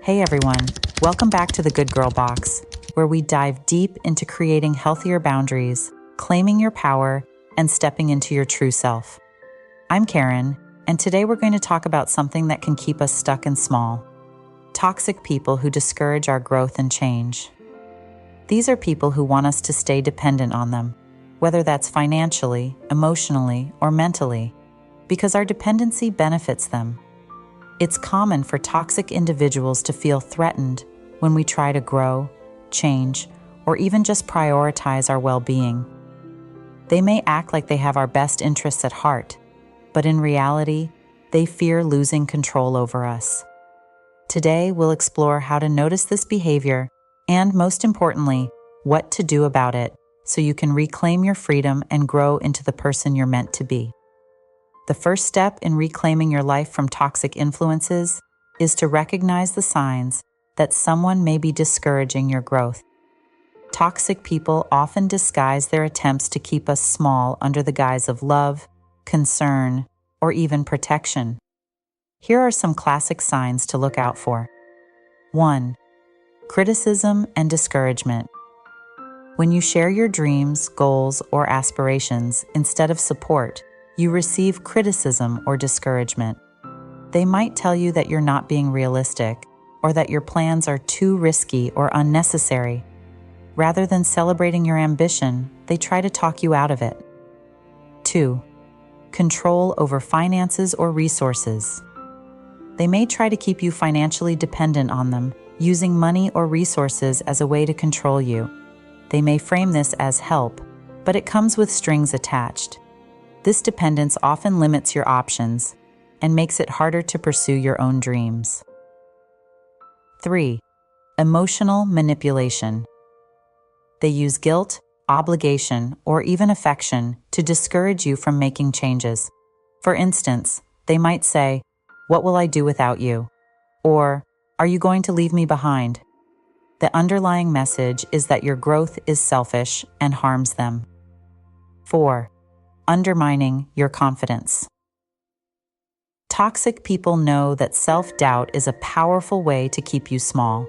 Hey everyone, welcome back to the Good Girl Box, where we dive deep into creating healthier boundaries, claiming your power, and stepping into your true self. I'm Karen, and today we're going to talk about something that can keep us stuck and small: toxic people who discourage our growth and change. These are people who want us to stay dependent on them, whether that's financially, emotionally, or mentally, because our dependency benefits them. It's common for toxic individuals to feel threatened when we try to grow, change, or even just prioritize our well-being. They may act like they have our best interests at heart, but in reality, they fear losing control over us. Today, we'll explore how to notice this behavior and, most importantly, what to do about it so you can reclaim your freedom and grow into the person you're meant to be. The first step in reclaiming your life from toxic influences is to recognize the signs that someone may be discouraging your growth. Toxic people often disguise their attempts to keep us small under the guise of love, concern, or even protection. Here are some classic signs to look out for. 1. Criticism and discouragement. When you share your dreams, goals, or aspirations instead of support, you receive criticism or discouragement. They might tell you that you're not being realistic or that your plans are too risky or unnecessary. Rather than celebrating your ambition, they try to talk you out of it. 2. Control over finances or resources. They may try to keep you financially dependent on them, using money or resources as a way to control you. They may frame this as help, but it comes with strings attached. This dependence often limits your options and makes it harder to pursue your own dreams. 3. Emotional manipulation. They use guilt, obligation, or even affection to discourage you from making changes. For instance, they might say, "What will I do without you?" Or, "Are you going to leave me behind?" The underlying message is that your growth is selfish and harms them. 4. Undermining your confidence. Toxic people know that self-doubt is a powerful way to keep you small.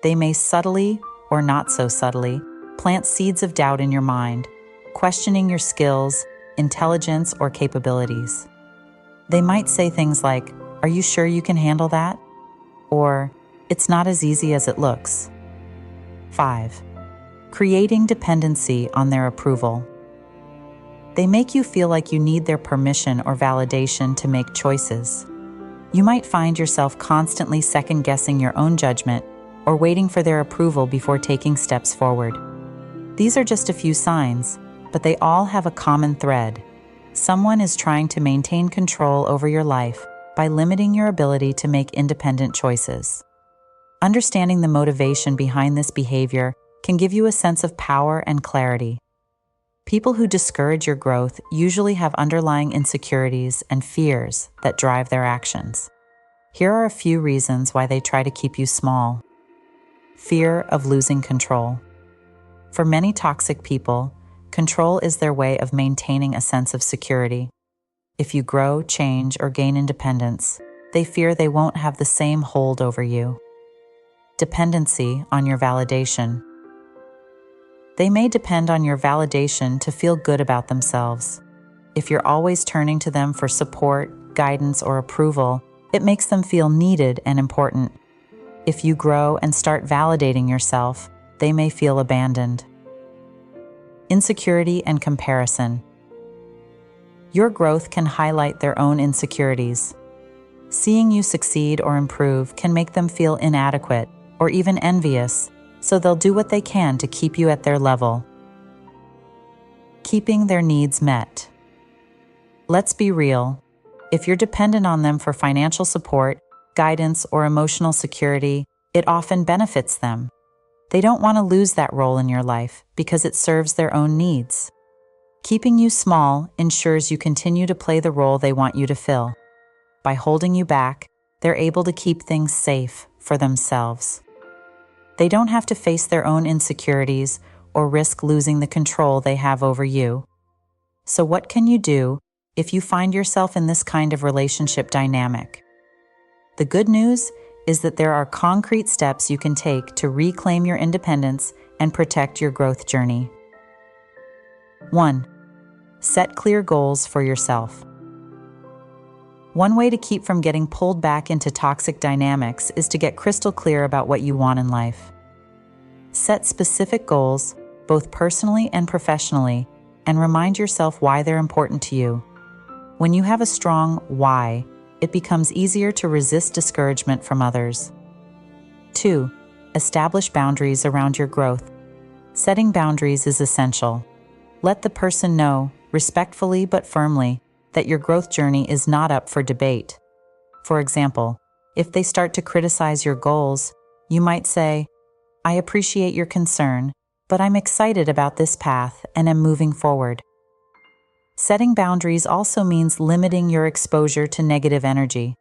They may subtly, or not so subtly, plant seeds of doubt in your mind, questioning your skills, intelligence, or capabilities. They might say things like, "Are you sure you can handle that?" Or, "It's not as easy as it looks." 5. Creating dependency on their approval. They make you feel like you need their permission or validation to make choices. You might find yourself constantly second-guessing your own judgment or waiting for their approval before taking steps forward. These are just a few signs, but they all have a common thread. Someone is trying to maintain control over your life by limiting your ability to make independent choices. Understanding the motivation behind this behavior can give you a sense of power and clarity. People who discourage your growth usually have underlying insecurities and fears that drive their actions. Here are a few reasons why they try to keep you small. Fear of losing control. For many toxic people, control is their way of maintaining a sense of security. If you grow, change, or gain independence, they fear they won't have the same hold over you. Dependency on your validation. They may depend on your validation to feel good about themselves. If you're always turning to them for support, guidance, or approval, it makes them feel needed and important. If you grow and start validating yourself, they may feel abandoned. Insecurity and comparison. Your growth can highlight their own insecurities. Seeing you succeed or improve can make them feel inadequate or even envious, so they'll do what they can to keep you at their level. Keeping their needs met. Let's be real. If you're dependent on them for financial support, guidance, or emotional security, it often benefits them. They don't want to lose that role in your life because it serves their own needs. Keeping you small ensures you continue to play the role they want you to fill. By holding you back, they're able to keep things safe for themselves. They don't have to face their own insecurities or risk losing the control they have over you. So what can you do if you find yourself in this kind of relationship dynamic? The good news is that there are concrete steps you can take to reclaim your independence and protect your growth journey. 1. Set clear goals for yourself. One way to keep from getting pulled back into toxic dynamics is to get crystal clear about what you want in life. Set specific goals, both personally and professionally, and remind yourself why they're important to you. When you have a strong why, it becomes easier to resist discouragement from others. 2. Establish boundaries around your growth. Setting boundaries is essential. Let the person know, respectfully but firmly, that your growth journey is not up for debate. For example, if they start to criticize your goals, you might say, "I appreciate your concern, but I'm excited about this path and am moving forward." Setting boundaries also means limiting your exposure to negative energy.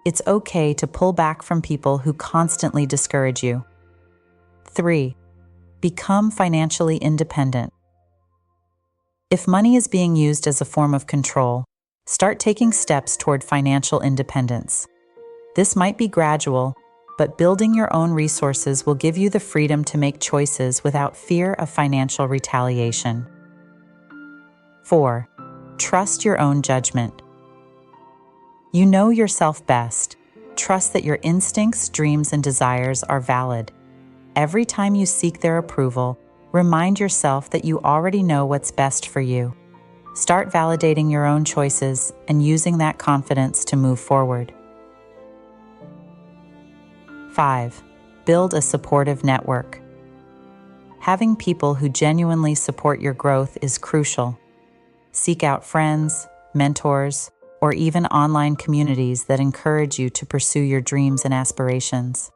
It's okay to pull back from people who constantly discourage you. 3. Become financially independent. If money is being used as a form of control, start taking steps toward financial independence. This might be gradual, but building your own resources will give you the freedom to make choices without fear of financial retaliation. 4. Trust your own judgment. You know yourself best. Trust that your instincts, dreams, and desires are valid. Every time you seek their approval, remind yourself that you already know what's best for you. Start validating your own choices and using that confidence to move forward. 5. Build a supportive network. Having people who genuinely support your growth is crucial. Seek out friends, mentors, or even online communities that encourage you to pursue your dreams and aspirations.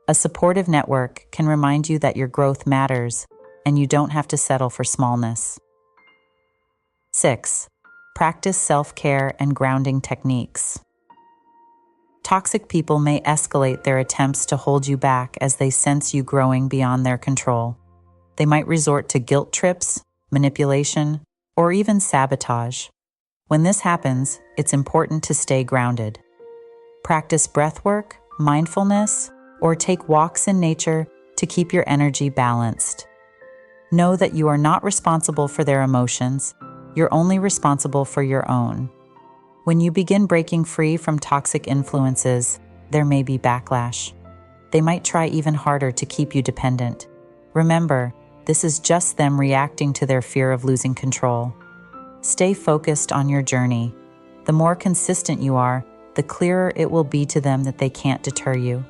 A supportive network can remind you that your growth matters and you don't have to settle for smallness. 6. Practice self-care and grounding techniques. Toxic people may escalate their attempts to hold you back as they sense you growing beyond their control. They might resort to guilt trips, manipulation, or even sabotage. When this happens, it's important to stay grounded. Practice breathwork, mindfulness, or take walks in nature to keep your energy balanced. Know that you are not responsible for their emotions. You're only responsible for your own. When you begin breaking free from toxic influences, there may be backlash. They might try even harder to keep you dependent. Remember, this is just them reacting to their fear of losing control. Stay focused on your journey. The more consistent you are, the clearer it will be to them that they can't deter you.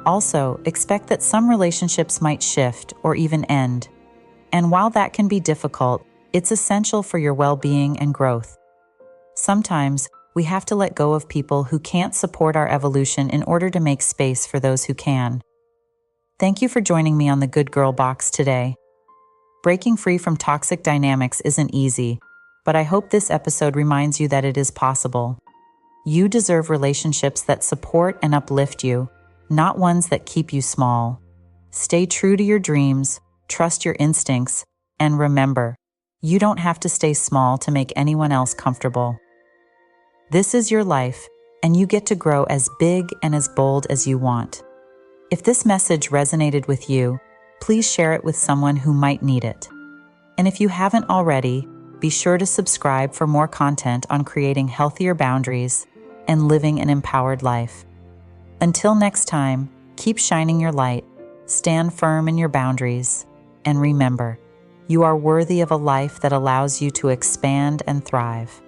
Also, expect that some relationships might shift or even end. And while that can be difficult, it's essential for your well-being and growth. Sometimes, we have to let go of people who can't support our evolution in order to make space for those who can. Thank you for joining me on the Good Girl Box today. Breaking free from toxic dynamics isn't easy, but I hope this episode reminds you that it is possible. You deserve relationships that support and uplift you, not ones that keep you small. Stay true to your dreams, trust your instincts, and remember, you don't have to stay small to make anyone else comfortable. This is your life, and you get to grow as big and as bold as you want. If this message resonated with you, please share it with someone who might need it. And if you haven't already, be sure to subscribe for more content on creating healthier boundaries and living an empowered life. Until next time, keep shining your light, stand firm in your boundaries, and remember, you are worthy of a life that allows you to expand and thrive.